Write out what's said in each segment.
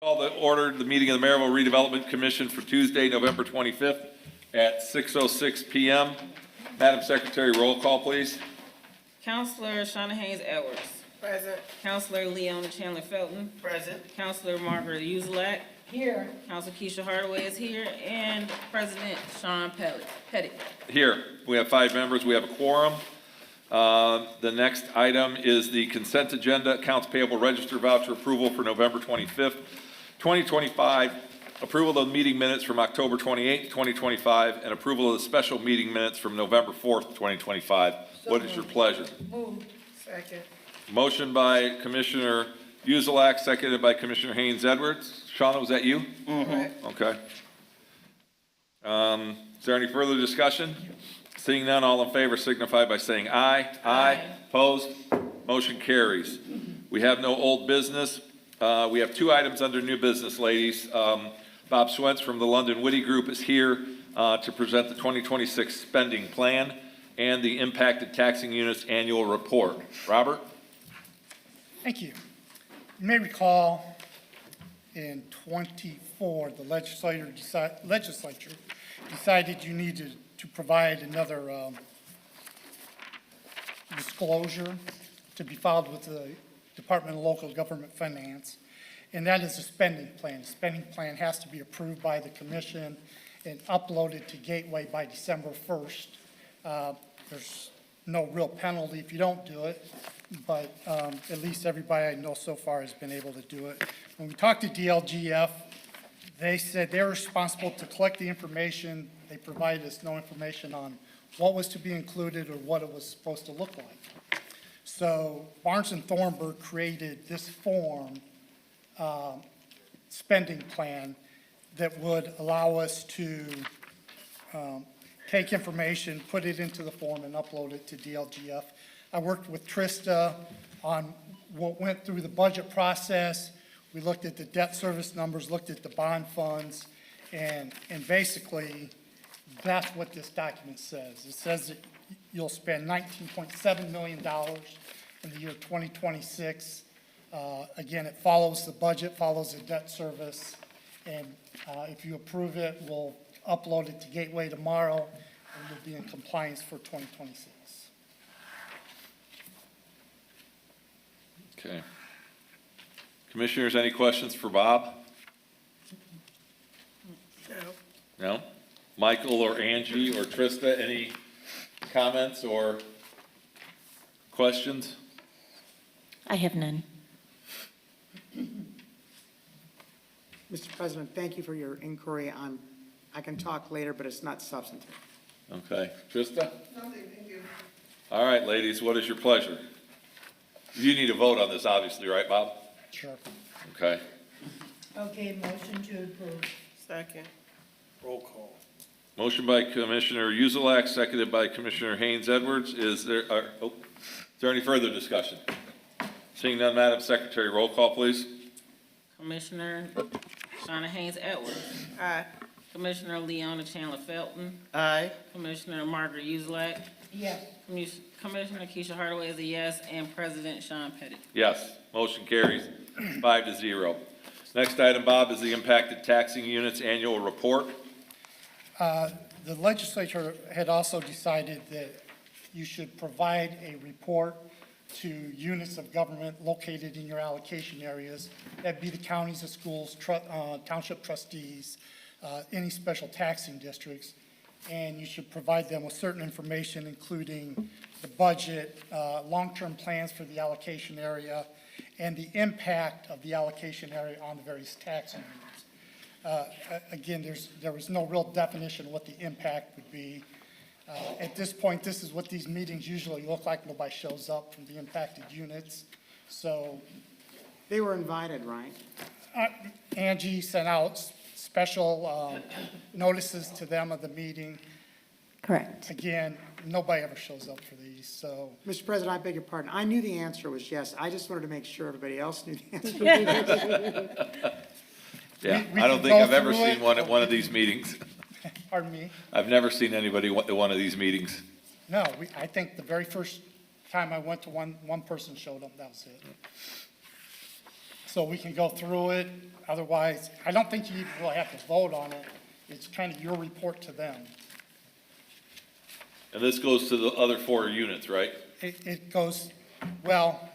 Call to order the meeting of the Merrillville Redevelopment Commission for Tuesday, November 25th at 6:06 p.m. Madam Secretary, roll call, please. Counselor Shauna Haynes Edwards. Present. Counselor Leona Chandler Felton. Present. Counselor Margaret Uzelak. Here. Counselor Keisha Hardaway is here, and President Sean Pettit. Here, we have 5 members. We have a quorum. The next item is the consent agenda, accounts payable register voucher approval for November 25th, 2025, approval of the meeting minutes from October 28th, 2025, and approval of the special meeting minutes from November 4th, 2025. What is your pleasure? Move. Second. Motion by Commissioner Uzelak, seconded by Commissioner Haynes Edwards. Shauna, was that you? Correct. Okay. Is there any further discussion? Seeing none, all in favor signify by saying aye. Aye. Opposed? Motion carries. We have no old business. We have 2 items under new business, ladies. Bob Swentz from the London Witty Group is here to present the 2026 spending plan and the impacted taxing units annual report. Robert? Thank you. You may recall in '24, the legislature decided you needed to provide another disclosure to be filed with the Department of Local Government Finance, and that is a spending plan. The spending plan has to be approved by the commission and uploaded to Gateway by December 1st. There's no real penalty if you don't do it, but at least everybody I know so far has been able to do it. When we talked to DLGF, they said they're responsible to collect the information. They provided us no information on what was to be included or what it was supposed to look like. So Barnes and Thornburg created this form, spending plan, that would allow us to take information, put it into the form, and upload it to DLGF. I worked with Trista on what went through the budget process. We looked at the debt service numbers, looked at the bond funds, and basically, that's what this document says. It says that you'll spend $19.7 million in the year 2026. Again, it follows the budget, follows the debt service, and if you approve it, we'll upload it to Gateway tomorrow, and we'll be in compliance for 2026. Okay. Commissioners, any questions for Bob? No. No? Michael or Angie or Trista, any comments or questions? I have none. Mr. President, thank you for your inquiry. I can talk later, but it's not substantive. Okay. Trista? Nothing, thank you. All right, ladies, what is your pleasure? You need a vote on this, obviously, right, Bob? Sure. Okay. Okay, motion to approve. Second. Roll call. Motion by Commissioner Uzelak, seconded by Commissioner Haynes Edwards. Is there any further discussion? Seeing none, Madam Secretary, roll call, please. Commissioner Shauna Haynes Edwards. Aye. Commissioner Leona Chandler Felton. Aye. Commissioner Margaret Uzelak. Yes. Commissioner Keisha Hardaway is a yes, and President Sean Pettit. Yes, motion carries 5-0. Next item, Bob, is the impacted taxing units annual report. The legislature had also decided that you should provide a report to units of government located in your allocation areas. That'd be the counties, the schools, township trustees, any special taxing districts. And you should provide them with certain information, including the budget, long-term plans for the allocation area, and the impact of the allocation area on the various taxing units. Again, there was no real definition of what the impact would be. At this point, this is what these meetings usually look like. Nobody shows up from the impacted units. So They were invited, right? Angie sent out special notices to them of the meeting. Correct. Again, nobody ever shows up for these, so. Mr. President, I beg your pardon. I knew the answer was yes. I just wanted to make sure everybody else knew the answer. Yeah, We I don't can think go I've ever through seen it. one at one of these meetings. Pardon me? I've never seen anybody at one of these meetings. No, I think the very first time I went to one person showed up, that was it. so we can go through it. Otherwise, I don't think you even really have to vote on it. It's kind of your report to them. And this goes to the other 4 units, right? It goes, well,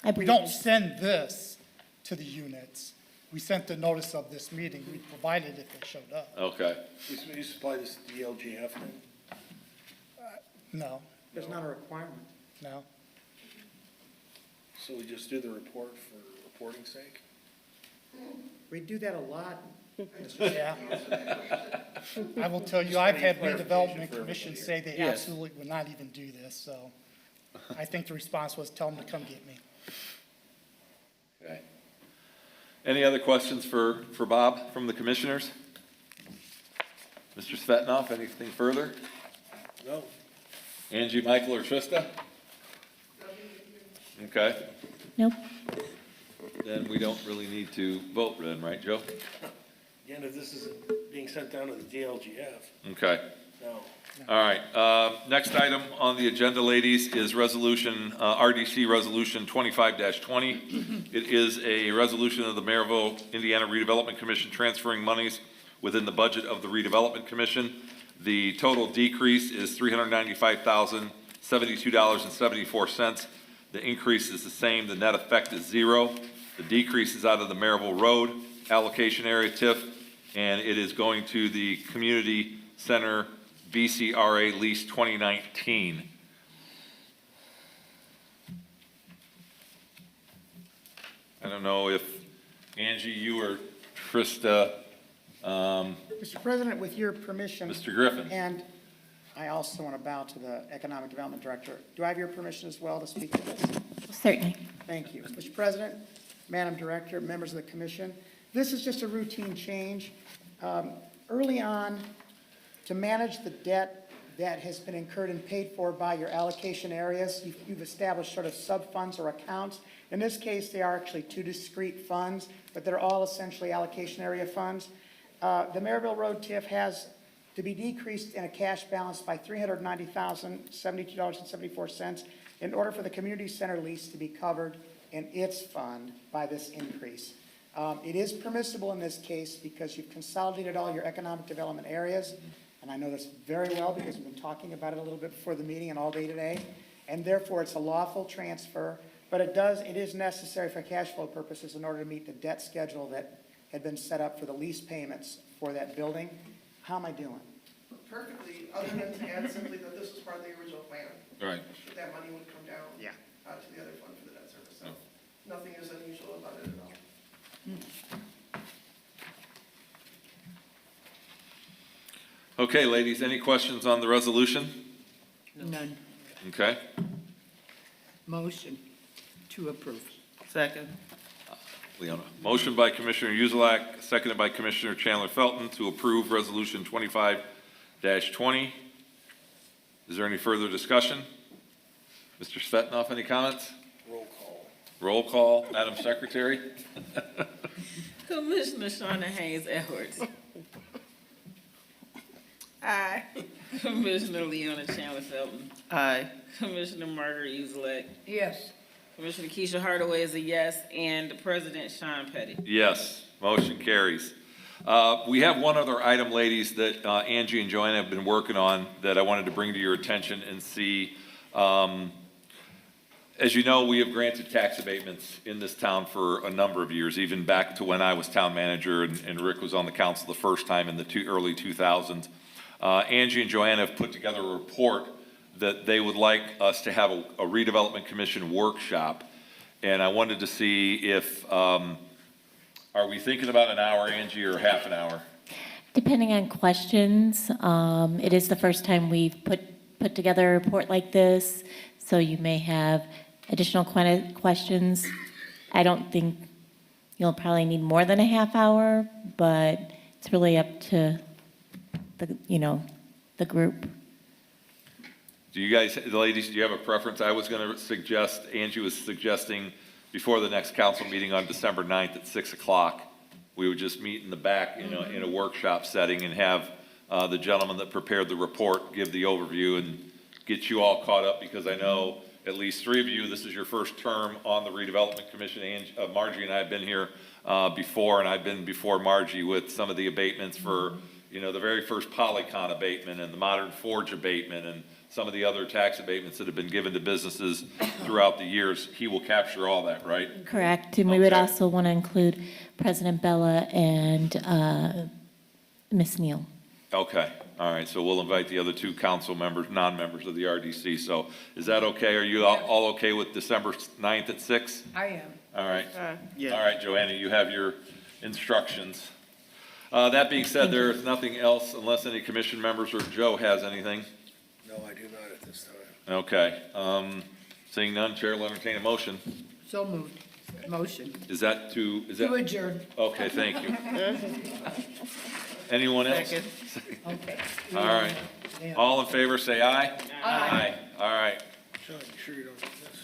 I we believe don't send this to the units. We sent the notice of this meeting. We provided if they showed up. Okay. You supply this to the LGF then? No, There's not a requirement. no. So we just do the report for reporting's sake? We do that a lot. Yeah. I will tell you, I've had redevelopment commissions say they Yes. absolutely would not even do this, so I think the response was, tell them to come get me. Okay. Any other questions for Bob from the commissioners? Mr. Svetnoff, anything further? No. Angie, Michael, or Trista? Okay, Nope. then we don't really need to vote then, right, Joe? Again, if this is being sent down to the DLGF, Okay. no. All right, next item on the agenda, ladies, is resolution, RDC Resolution 25-20. It is a resolution of the Merrillville, Indiana Redevelopment Commission transferring monies within the budget of the Redevelopment Commission. The total decrease is $395,072.74. The increase is the same, the net effect is 0. The decrease is out of the Merrillville Road allocation area, TIF, and it is going to the Community Center BCRA lease 2019. I don't know if Angie, you or Trista, Mr. President, with your permission. Mr. Griffin. And I also want to bow to the Economic Development Director. Do I have your permission as well to speak to this? Certainly. Thank you. Mr. President, Madam Director, members of the commission, this is just a routine change. Early on, to manage the debt that has been incurred and paid for by your allocation areas, you've established sort of sub-funds or accounts. In this case, they are actually 2 discrete funds, but they're all essentially allocation area funds. The Merrillville Road TIF has to be decreased in a cash balance by $390,072.74 in order for the community center lease to be covered in its fund by this increase. It is permissible in this case because you've consolidated all your economic development areas, and I know this very well because we've been talking about it a little bit before the meeting and all day today, and therefore it's a lawful transfer, but it is necessary for cash flow purposes in order to meet the debt schedule that had been set up for the lease payments for that building. How am I doing? Perfectly, other than to add simply that this was part of the original plan, Right. that that money would come down. Yeah. To the other fund for the debt service, so nothing is unusual about it at all. Okay, ladies, any questions on the resolution? None. Okay. Motion to approve. Second. Leona. Motion by Commissioner Uzelak, seconded by Commissioner Chandler Felton to approve Resolution 25-20. Is there any further discussion? Mr. Svetnoff, any comments? Roll call. Roll call, Madam Secretary. Commissioner Shawna Haynes Edwards. Aye. Commissioner Leona Chandler Felton. Aye. Commissioner Margaret Uzelak. Yes. Commissioner Keisha Hardaway is a yes, and President Sean Petty. Yes, motion carries. We have one other item, ladies, that Angie and Joanna have been working on that I wanted to bring to your attention and see. As you know, we have granted tax abatements in this town for a number of years, even back to when I was town manager and Rick was on the council the first time in the early 2000s. Angie and Joanna have put together a report that they would like us to have a redevelopment commission workshop. And I wanted to see if, are we thinking about an hour, Angie, or half an hour? Depending on questions, it is the first time we've put together a report like this, so you may have additional questions. I don't think you'll probably need more than a half hour, but it's really up to the group. Do you guys, ladies, do you have a preference? I was going to suggest, Angie was suggesting before the next council meeting on December 9th at 6 o'clock, we would just meet in the back in a workshop setting and have the gentleman that prepared the report give the overview and get you all caught up, because I know at least three of you, this is your first term on the redevelopment commission. Margie and I have been here before, and I've been before Margie with some of the abatements for, the very first Polycon abatement and the Modern Forge abatement and some of the other tax abatements that have been given to businesses throughout the years. He will capture all that, right? Correct, and we would Okay. also want to include President Bella and Ms. Neal. Okay, all right, so we'll invite the other two council members, non-members of the RDC. So is that okay? Are you all okay with December 9th at 6? I am. All right. Yeah. All right, Joanna, you have your instructions. That being said, there is nothing else unless any commission members or Joe has anything. No, I do not at this time. Okay, seeing none, Chair will entertain a motion. So moved. Motion. Is that? To adjourn. Okay, thank you. Anyone else? Second. Okay. All right. All in favor, say aye. Aye. All right. Sean, you sure you don't need this?